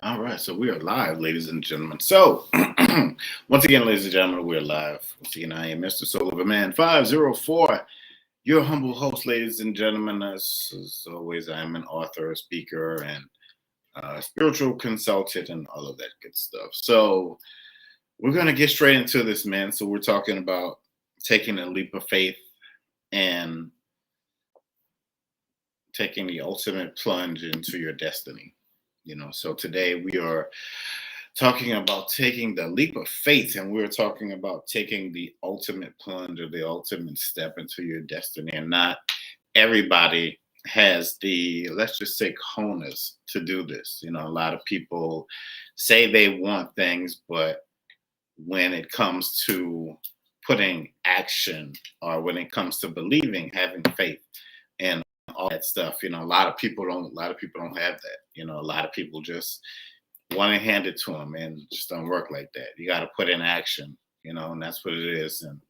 All right, so we are live, ladies and gentlemen. So, once again, ladies and gentlemen, we're live. Once again, I am Mr. Soul of a Man 504, your humble host, ladies and gentlemen. As always, I'm an author, a speaker, and spiritual consultant, and all of that good stuff. So, we're going to get straight into this, man. So, we're talking about taking a leap of faith and taking the ultimate plunge into your destiny. So today we are talking about taking the leap of faith, and we're talking about taking the ultimate plunge or the ultimate step into your destiny. And not everybody has the, let's just say, cojones to do this. A lot of people say they want things, but when it comes to putting action, or when it comes to believing, having faith, and all that stuff, a lot of people don't have that. A lot of people just want to hand it to them, and it just don't work like that. You got to put in action, and that's what it is. And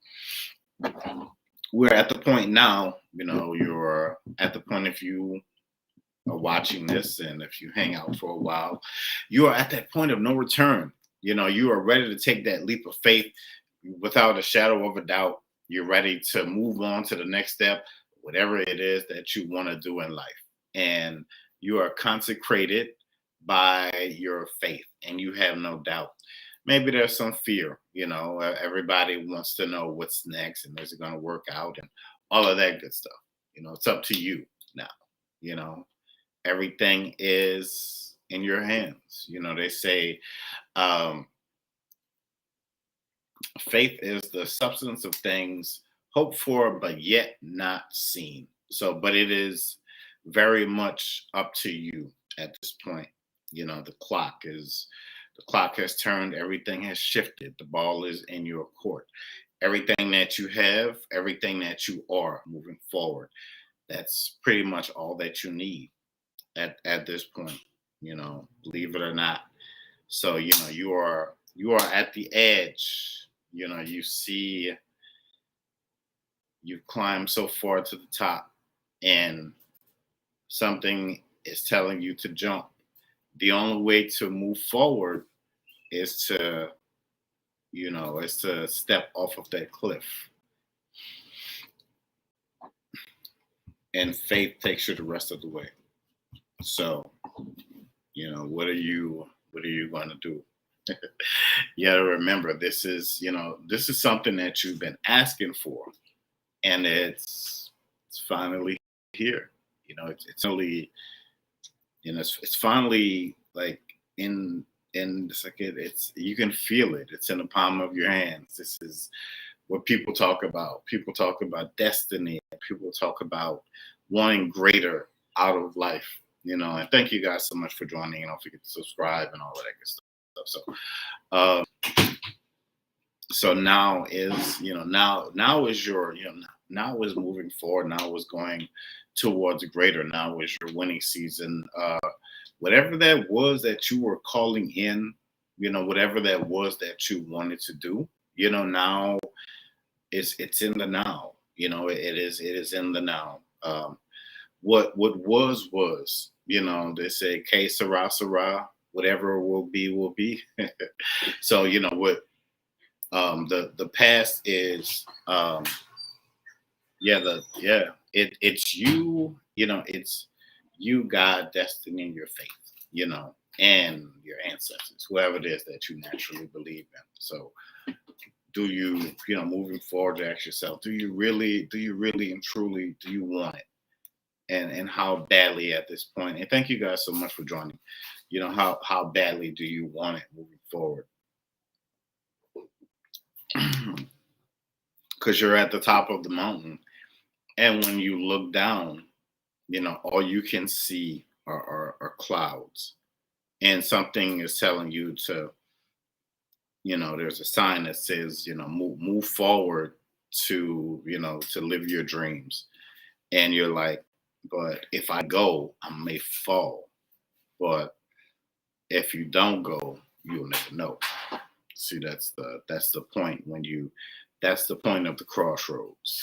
we're at the point now, you're at the point, if you are watching this and if you hang out for a while, you are at that point of no return. You are ready to take that leap of faith without a shadow of a doubt. You're ready to move on to the next step, whatever it is that you want to do in life. And you are consecrated by your faith, and you have no doubt. Maybe there's some fear, everybody wants to know what's next and is it going to work out and all of that good stuff. It's up to you now. Everything is in your hands. They say faith is the substance of things hoped for, but yet not seen. So, but it is very much up to you at this point. The clock has turned, everything has shifted. The ball is in your court. Everything that you have, everything that you are moving forward, that's pretty much all that you need at this point, believe it or not. So, you are at the edge. You see, you've climbed so far to the top, and something is telling you to jump. The only way to move forward is to step off of that cliff. And faith takes you the rest of the way. So, what are you going to do? You got to remember, this is something that you've been asking for, and it's finally here. It's only, it's finally like it's like it's you can feel it. It's in the palm of your hands. This is what people talk about. People talk about destiny. People talk about wanting greater out of life. And thank you guys so much for joining. And don't forget to subscribe and all of that good stuff. So now is now is your now is moving forward. Now is going towards greater. Now is your winning season. Whatever that was that you were calling in, whatever that was that you wanted to do, now it's in the now. It is in the now. What was, they say, que sera, sera, whatever will be, will be. So, what the past is, it's you, it's you, God, destiny, and your faith, and your ancestors, whoever it is that you naturally believe in. So do you, moving forward, to ask yourself, do you really and truly, do you want it? And how badly at this point? And thank you guys so much for joining. How badly do you want it moving forward? Because you're at the top of the mountain, and when you look down, all you can see are clouds, and something is telling you to, there's a sign that says, move forward to, to live your dreams. And you're like, but if I go, I may fall. But if you don't go, you'll never know. See, that's the point that's the point of the crossroads.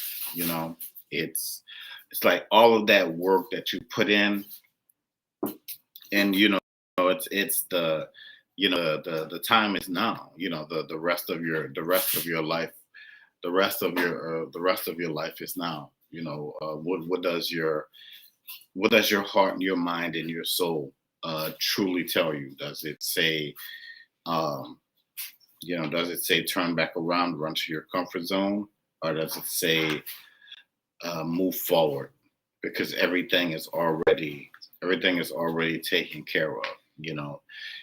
It's like all of that work that you put in, And it's the the time is now. The rest of your life, the rest of your life is now. What does your heart and your mind and your soul truly tell you? Does it say, um, does it say turn back around, run to your comfort zone, or does it say move forward? Because everything is already taken care of. You know,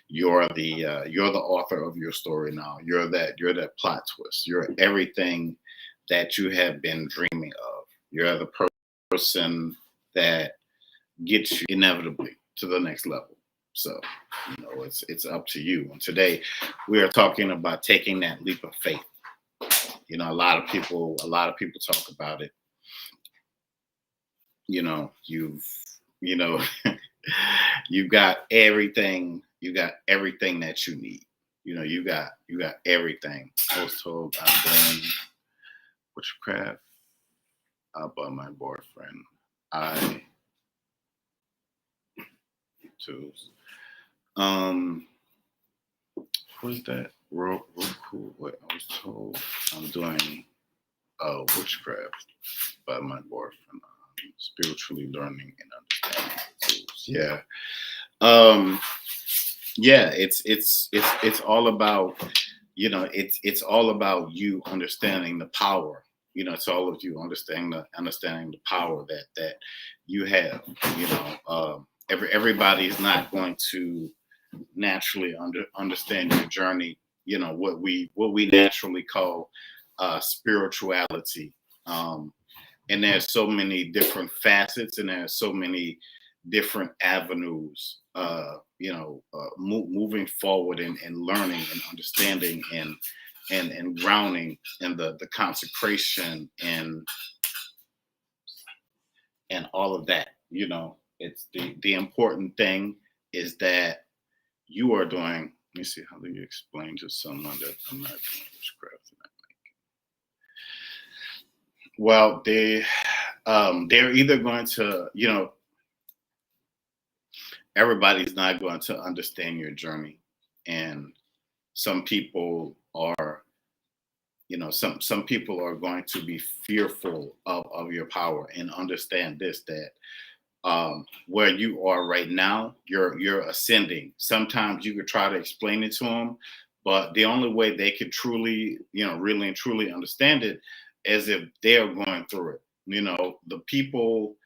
you're the author of your story now. You're that plot twist. You're everything that you have been dreaming of. You're the person that gets you inevitably to the next level. So, it's up to you. And today we are talking about taking that leap of faith. A lot of people talk about it. You know, you got everything that you need. You got everything. I was told I blame witchcraft by my boyfriend. I too. Um, who's that? Roku. What I was told I'm doing witchcraft by my boyfriend. Spiritually learning and understanding tools. Yeah. Um, yeah. It's all about it's all about you understanding the power. It's all of you understanding the power that you have. Everybody is not going to naturally understand your journey. What we naturally call spirituality. And there's so many different facets, and there's so many different avenues. Moving forward and learning and understanding and grounding in the consecration and all of that. It's the important thing is that you are doing. Let me see. How do you explain to someone that I'm not doing witchcraft? Well, they're either going to, everybody's not going to understand your journey, and some people are, some people are going to be fearful of your power, and understand this, that where you are right now, you're ascending. Sometimes you could try to explain it to them, but the only way they could truly, really and truly understand it is if they're going through it. The people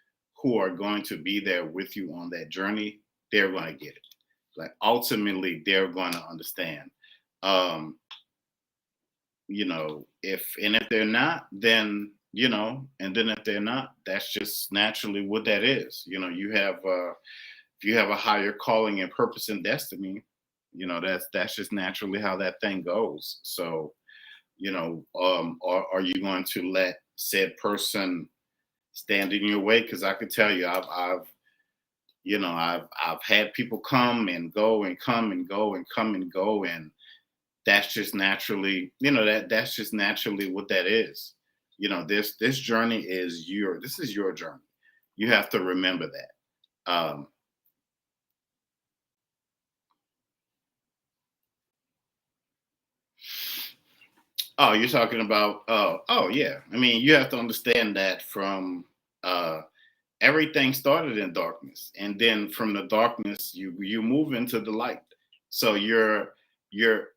who are going to be there with you on that journey, they're going to get it. Like ultimately, they're going to understand. Um, if they're not, then and then if they're not, that's just naturally what that is. If you have a higher calling and purpose and destiny, that's just naturally how that thing goes. So, are you going to let said person stand in your way? Because I could tell you, I've had people come and go and come and go and come and go, and that's just naturally, that's just naturally what that is. This journey is this is your journey. You have to remember that. Oh, you're talking about, oh yeah. I mean, you have to understand that from everything started in darkness, and then from the darkness you move into the light. So you're the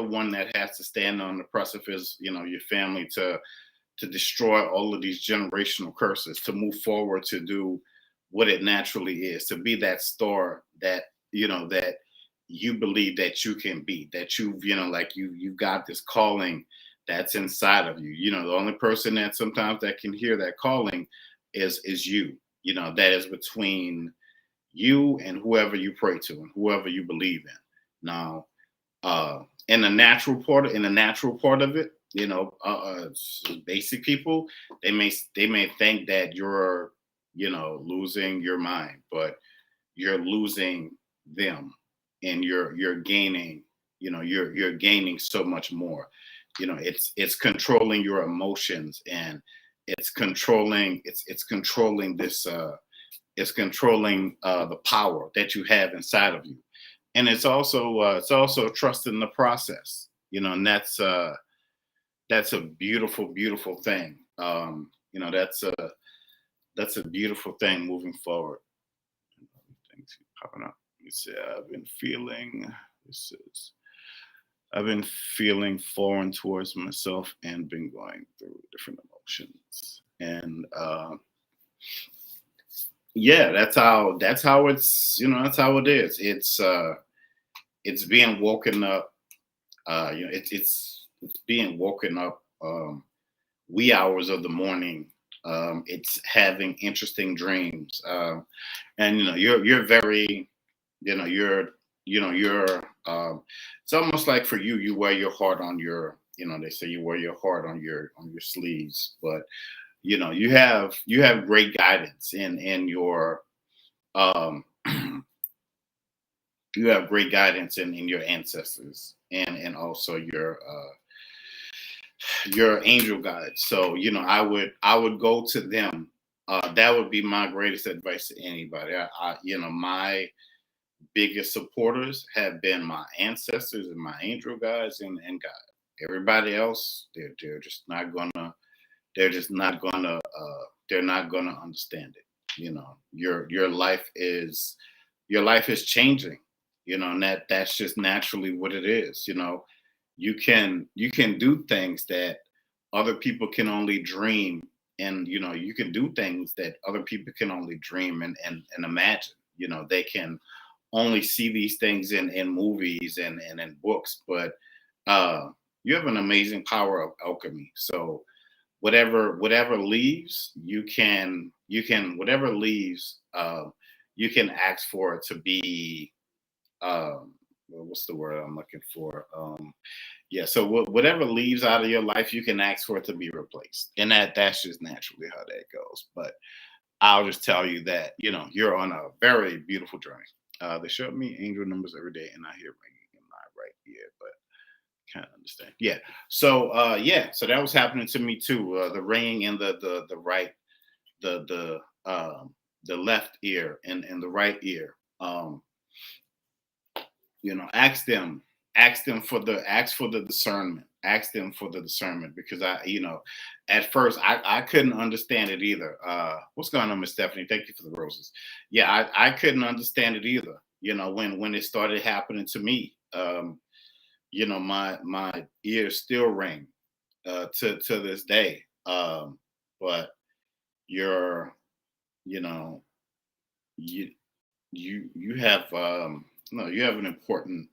one that has to stand on the precipice, your family, to destroy all of these generational curses, to move forward, to do what it naturally is, to be that star that that you believe that you can be, that like you've got this calling that's inside of you. The only person that sometimes that can hear that calling is you. That is between you and whoever you pray to and whoever you believe in. Now, in the natural part of it, basic people, they may think that you're losing your mind, but you're losing them, and you're gaining. You're gaining so much more. It's controlling your emotions, and it's controlling this It's controlling the power that you have inside of you, and it's also trusting the process. And that's a beautiful, beautiful thing. That's a beautiful thing moving forward. Things keep popping up. You say this is I've been feeling foreign towards myself and been going through different emotions. And yeah, that's how that's how it is. It's being woken up. It's being woken up wee hours of the morning. It's having interesting dreams. And you're very, you know you're you're it's almost like for you, you wear your heart on your, they say you wear your heart on your sleeves. But you have great guidance in your um you have great guidance in your ancestors, and also your angel guides. So I would go to them. That would be my greatest advice to anybody. My biggest supporters have been my ancestors and my angel guides, and God. Everybody else, they're not gonna understand it. Your life is changing. And that's just naturally what it is. You can do things that other people can only dream, and you can do things that other people can only dream and imagine. They can only see these things in movies and in books. But uh, you have an amazing power of alchemy. So whatever leaves, you can ask for it to be, what's the word I'm looking for? Yeah. So whatever leaves out of your life, you can ask for it to be replaced, and that's just naturally how that goes. But I'll just tell you that you're on a very beautiful journey. They show me angel numbers every day, and I hear ringing in my right ear, but can't understand. Yeah. So yeah. So that was happening to me too. The ringing in the right, the left ear and the right ear. Ask for the discernment. Ask them for the discernment, because at first I couldn't understand it either. What's going on, Miss Stephanie? Thank you for the roses. Yeah, I couldn't understand it either. When it started happening to me. My ears still ring to this day. But you're, you know, you you have no, you have an important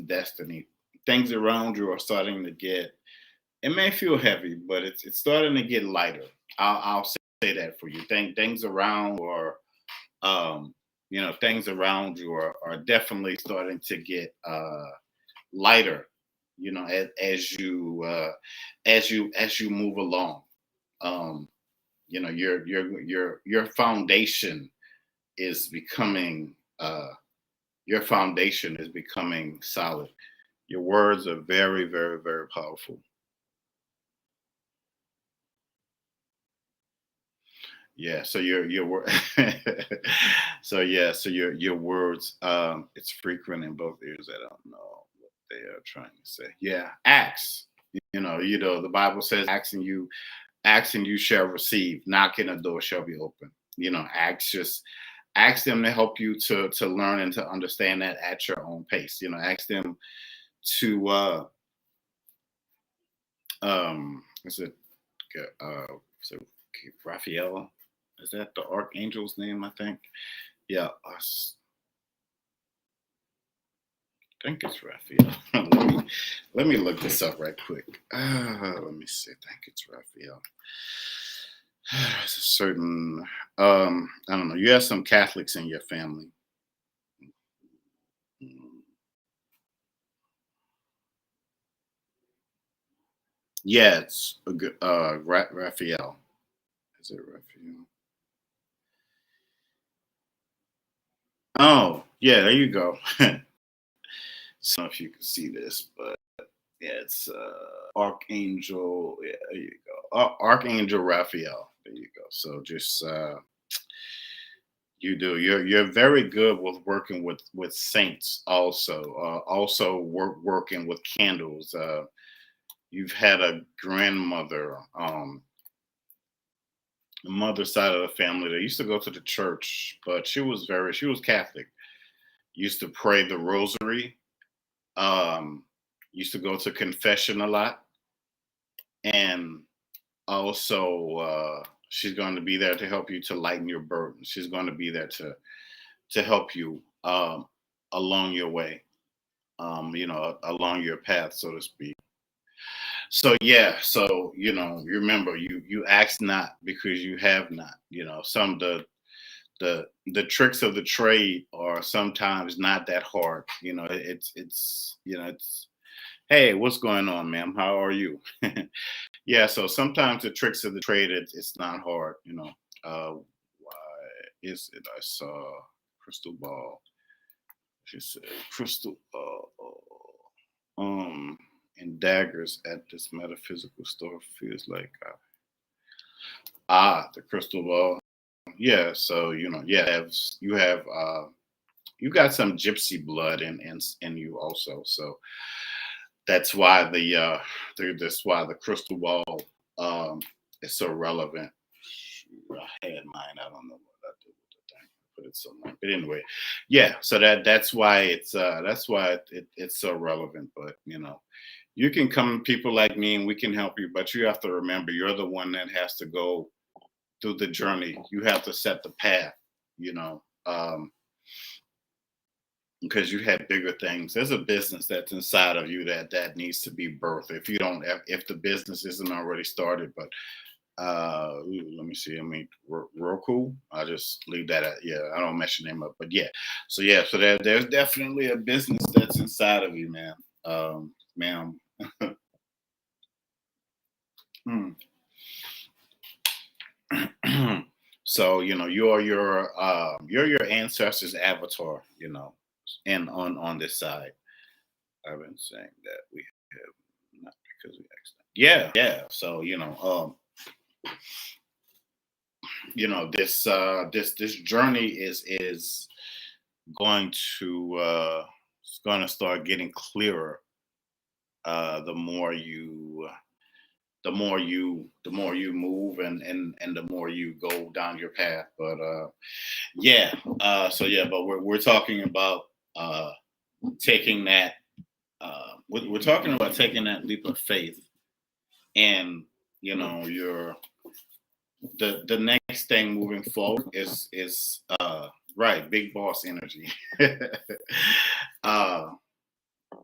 destiny. Things around you are starting to get. It may feel heavy, but it's starting to get lighter. I'll say that for you. Things around, or things around you are definitely starting to get lighter. As you move along. Um, your foundation is becoming your foundation is becoming solid. Your words are very, very, very powerful. Yeah. So your word. So yeah. So your words. It's frequent in both ears. I don't know what they are trying to say. Yeah. Acts. The Bible says, ask and you shall receive. Knock and the door shall be open. Ask them to help you to learn and to understand that at your own pace. Ask them to is it is it Raphael? Is that the archangel's name? I think. Yeah, I think it's Raphael. let me look this up right quick. Let me see. I think it's Raphael. There's a certain I don't know. You have some Catholics in your family. Mm, yeah, it's a good Raphael. Is it Raphael? Oh, yeah, there you go. So if you can see this, but Yeah, it's Archangel. Yeah, there you go. Archangel Raphael. There you go. So just you do. You're very good with working with saints. Also, working with candles. You've had a grandmother, the mother side of the family that used to go to the church, but she was Catholic. Used to pray the rosary. Um, Used to go to confession a lot, and also she's going to be there to help you to lighten your burden. She's going to be there to help you along your way, along your path, so to speak. So yeah, so you remember, you ask not because you have not. Some of the tricks of the trade are sometimes not that hard. It's hey, what's going on, ma'am? How are you? Yeah, so sometimes the tricks of the trade, it's not hard. Why is it I saw crystal ball? She said crystal ball. And daggers at this metaphysical store feels like the crystal ball. Yeah, so yeah, you have you got some gypsy blood in you also. So that's why that's why the crystal ball um is so relevant. Shoot, I had mine. I don't know what I did with the thing. Put it somewhere. But anyway, yeah. So that's why it's so relevant. But you can come to people like me and we can help you. But you have to remember, you're the one that has to go through the journey. You have to set the path. You know. Because you have bigger things. There's a business that's inside of you that needs to be birthed. If you don't, if the business isn't already started, but let me see. I mean, Roku. I just leave that at, yeah. I don't mess your name up, but yeah. So yeah, so there's definitely a business that's inside of you, man. Ma'am. Hmm. So you're your ancestors' avatar, and on this side. I've been saying that we have not because we accident. Yeah, yeah. So this journey is going to it's going to start getting clearer. The more you the more you move and the more you go down your path. But yeah. So yeah, but we're talking about taking that. We're talking about taking that leap of faith, and your the next thing moving forward is right, big boss energy. uh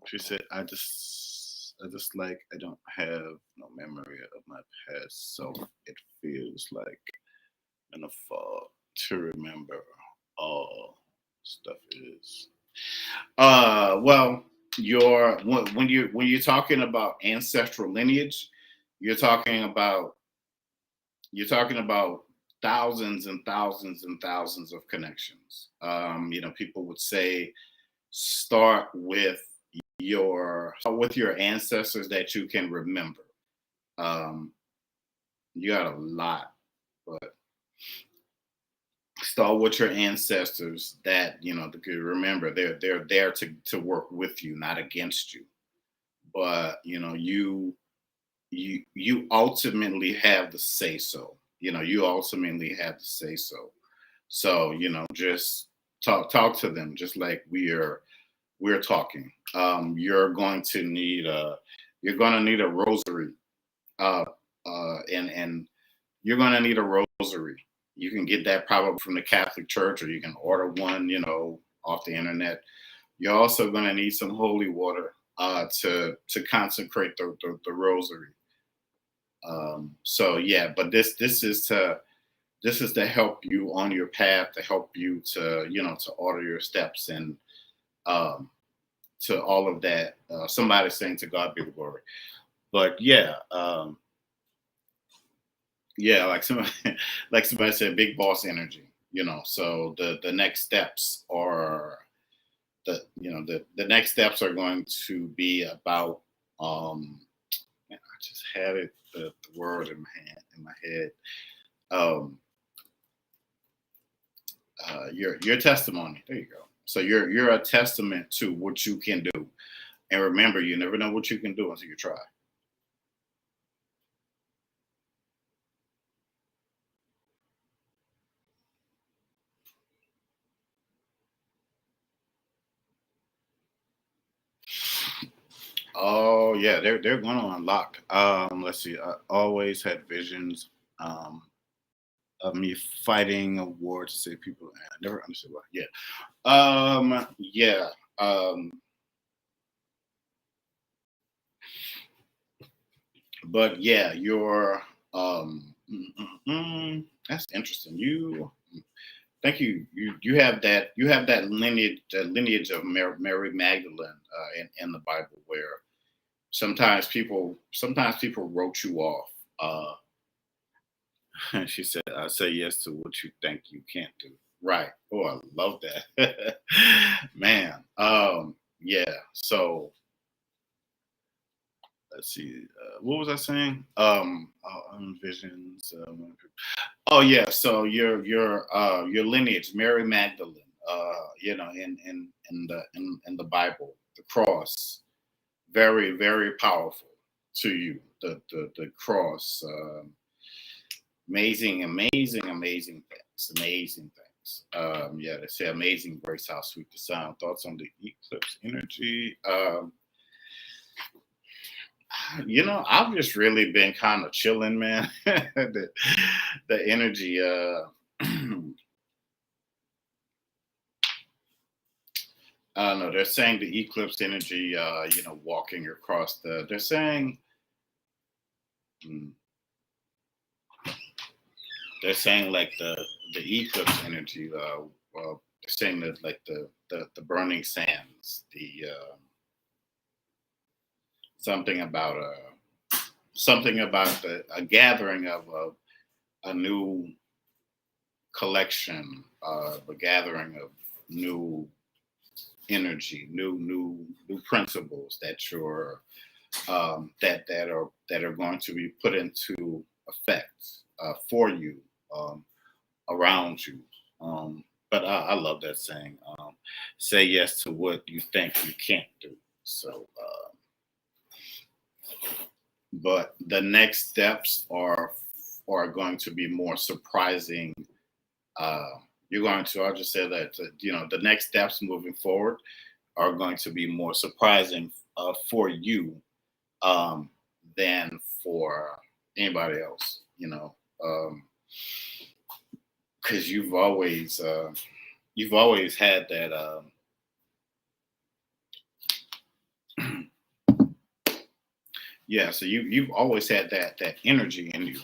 she said, I just like I don't have no memory of my past, so it feels like in a fog to remember all stuff is. Well, when you're talking about ancestral lineage, you're talking about thousands and thousands and thousands of connections. People would say start with your ancestors that you can remember. Um, you got a lot, but start with your ancestors that to remember they're there to work with you, not against you. But you ultimately have the say so. You ultimately have to say so. So just talk to them, just like we're talking. You're going to need a rosary, uh, and you're going to need a rosary. You can get that probably from the Catholic Church, or you can order one, off the internet. You're also going to need some holy water to consecrate the rosary. So yeah, but this is to help you on your path, to help you to order your steps, and um, to all of that. Somebody saying to God be the glory. But yeah, yeah, like somebody like somebody said, big boss energy. So the next steps are the next steps are going to be about. Um, man, I just had it the word in my head. Um, your testimony. There you go. So you're a testament to what you can do. And remember, you never know what you can do until you try. Oh yeah, they're going to unlock. Let's see. I always had visions of me fighting a war to save people. I never understood why. Yeah. Yeah. Um, but yeah, you're that's interesting. You thank you. You have that lineage of Mary Magdalene in the Bible where sometimes people wrote you off. She said, "I say yes to what you think you can't do." Right. Oh, I love that, man. Yeah. So let's see. What was I saying? Visions. Oh yeah. So your lineage, Mary Magdalene. In the Bible, the cross, very powerful to you. The cross. Amazing things. Amazing things. Yeah, they say amazing grace, how sweet the sound. Thoughts on the eclipse energy? I've just really been kind of chilling, man. The energy. I don't know. They're saying the eclipse energy. Walking across They're saying. mm, They're saying like the eclipse energy. They're saying that like the burning sands. Something about a gathering of a new collection, a gathering of new energy, new principles that are going to be put into effect for you, around you. But I love that saying. Say yes to what you think you can't do. So, but the next steps are going to be more surprising. Uh, I'll just say that, the next steps moving forward are going to be more surprising for you, um, than for anybody else, because you've always had that. Yeah, so you've always had that energy in you,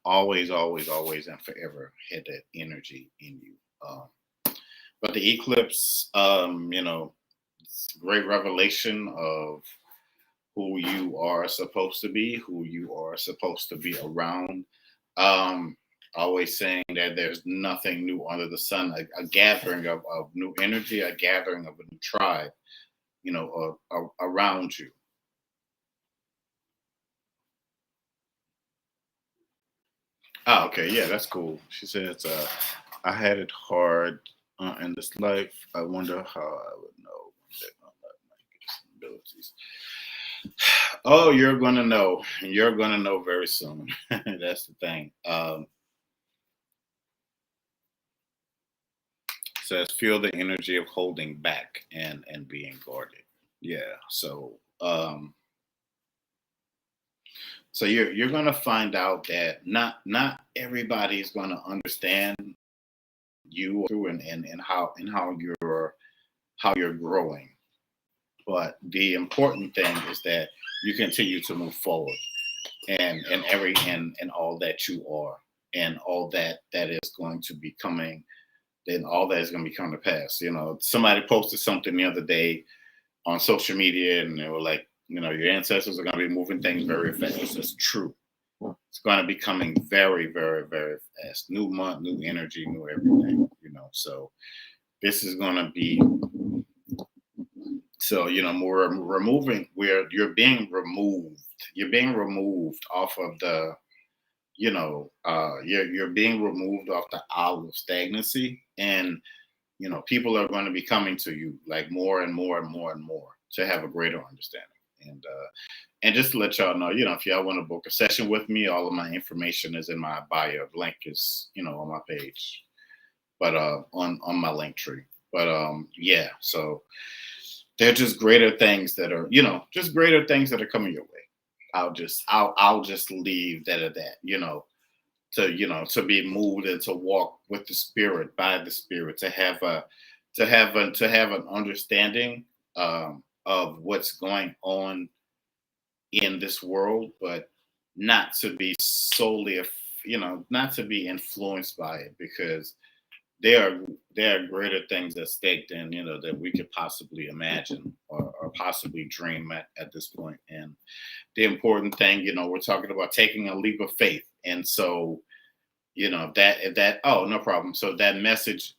always and forever had that energy in you. But the eclipse, it's a great revelation of who you are supposed to be, who you are supposed to be around. Um, Always saying that there's nothing new under the sun, a gathering of new energy, a gathering of a new tribe, around you. Oh, okay, yeah, that's cool. She says, "I had it hard in this life. I wonder how I would know that my abilities." Oh, you're gonna know. You're gonna know very soon. That's the thing. Says feel the energy of holding back and being guarded. Yeah. So you're gonna find out that not everybody's gonna understand you and how you're growing. But the important thing is that you continue to move forward and all that you are and all that is going to be coming, then all that is going to be coming to pass. Somebody posted something the other day on social media and they were like, your ancestors are going to be moving things very fast. It's true. It's going to be coming very, very, very fast. New month, new energy, new everything. So this is going to be So more removing where you're being removed off of the you're being removed off the isle of stagnancy, and people are going to be coming to you like more and more and more and more to have a greater understanding. And just to let y'all know, if y'all want to book a session with me, all of my information is in my bio. The link is on my page, but on my link tree. But yeah, so they're just greater things that are just greater things that are coming your way. I'll just leave that at that. To be moved and to walk with the spirit, by the spirit, to have an understanding of what's going on in this world, but not to be solely not to be influenced by it, because there are greater things at stake than that we could possibly imagine, or possibly dream at this point. And the important thing, we're talking about taking a leap of faith. And so that oh, no problem. So that message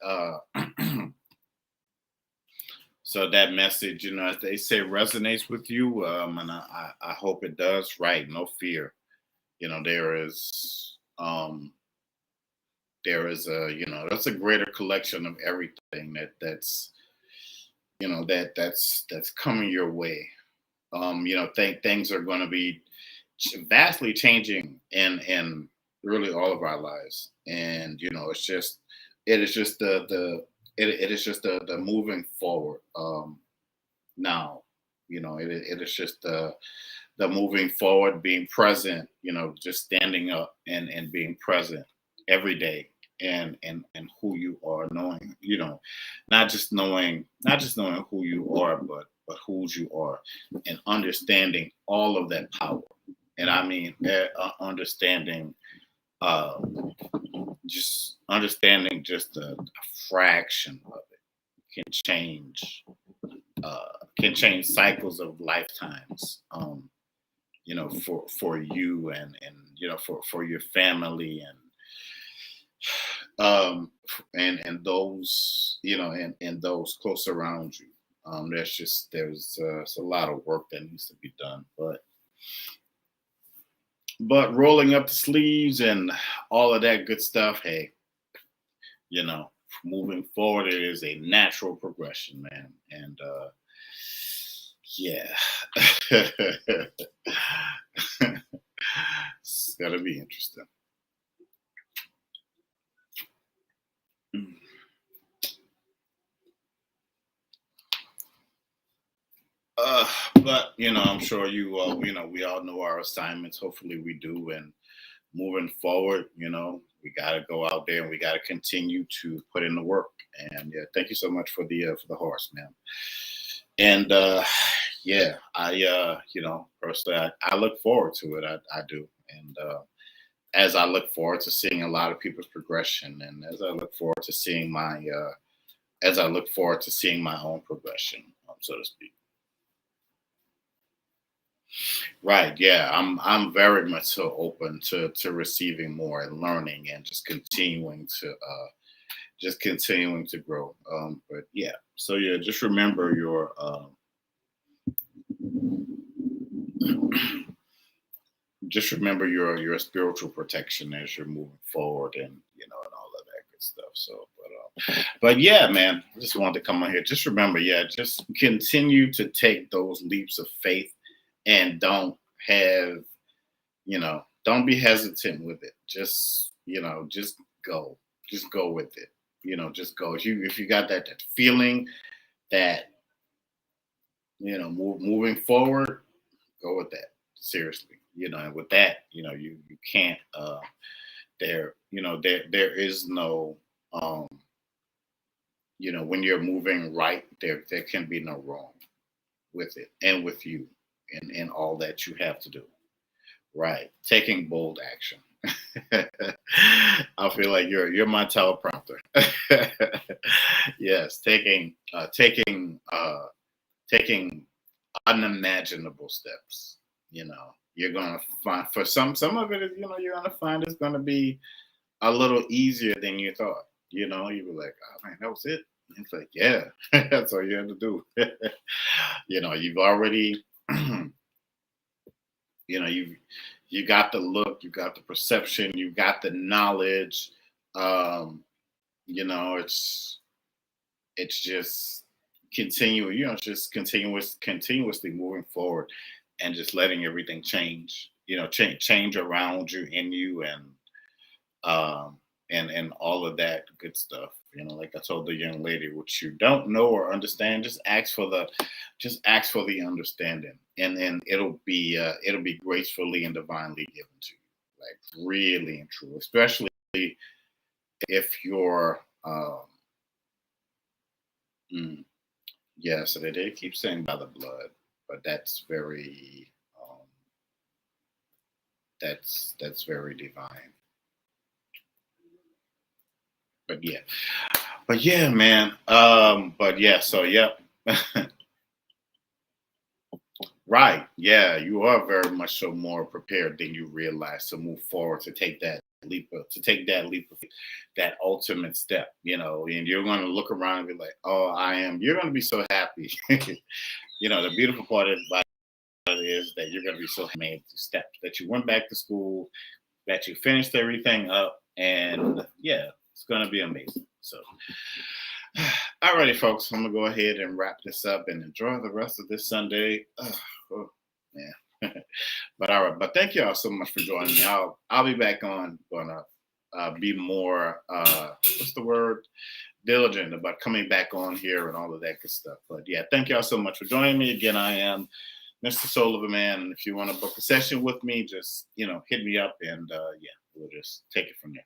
so that message, as they say, resonates with you, and I hope it does. Right? No fear. There is that's a greater collection of everything that's coming your way. Think things are going to be vastly changing in really all of our lives. And it is just it is just the moving forward now. It is just the moving forward, being present, just standing up and being present every day, and who you are, knowing, not just knowing who you are, but whose you are, and understanding all of that power. And I mean, understanding, uh, just understanding just a fraction of it can change, cycles of lifetimes. For you, and for your family, and those, and those close around you. There's a lot of work that needs to be done, but rolling up the sleeves and all of that good stuff, hey, you know moving forward, it is a natural progression, man. And yeah. It's gonna be interesting. Uh, but I'm sure we all know our assignments. Hopefully, we do. And moving forward, we got to go out there and we got to continue to put in the work. And yeah, thank you so much for the horse, man. And yeah, personally, I look forward to it. I do. And as I look forward to seeing a lot of people's progression, and as I look forward to seeing my own progression, so to speak. Right. Yeah. I'm very much so open to receiving more and learning, and just continuing to grow. But yeah. So yeah, just remember your spiritual protection as you're moving forward, and all of that good stuff. So, but yeah, man, I just wanted to come on here. Just remember, yeah, just continue to take those leaps of faith, and have don't be hesitant with it. Just go. Just go with it. Just go. If you got that feeling that moving forward, go with that. Seriously. And with that, you can't there is no when you're moving right, there can be no wrong with it, and with you, and all that you have to do. Right. Taking bold action. I feel like you're my teleprompter. Yes, taking unimaginable steps. You're gonna find, for some of it is, you're gonna find it's gonna be a little easier than you thought. You be like, oh man, that was it. It's like, yeah, that's all you have to do. You've already, you know, you got the look, you got the perception, you got the knowledge. Um, it's just it's just continuously moving forward and just letting everything change, change around you, in you, um and all of that good stuff. Like I told the young lady, what you don't know or understand, just ask for the understanding, and it'll be gracefully and divinely given to you, like really and true, especially if you're mm, yeah, so they did keep saying by the blood, but that's very divine. But yeah, man. But yeah, so yep. Right. Yeah, you are very much so more prepared than you realize to move forward, to take that leap of faith, that ultimate step, and you're going to look around and be like, oh, you're going to be so happy. The beautiful part about it is that you're going to be so made the steps, that you went back to school, that you finished everything up, and yeah, it's going to be amazing. So, alrighty, folks, I'm gonna go ahead and wrap this up and enjoy the rest of this Sunday. Oh, man. But all right, but thank y'all so much for joining me. I'll be back on, gonna be more what's the word, diligent about coming back on here and all of that good stuff. But yeah, thank y'all so much for joining me again. I am Mr. Soul of a Man, and if you want to book a session with me, just hit me up, and yeah, we'll just take it from there.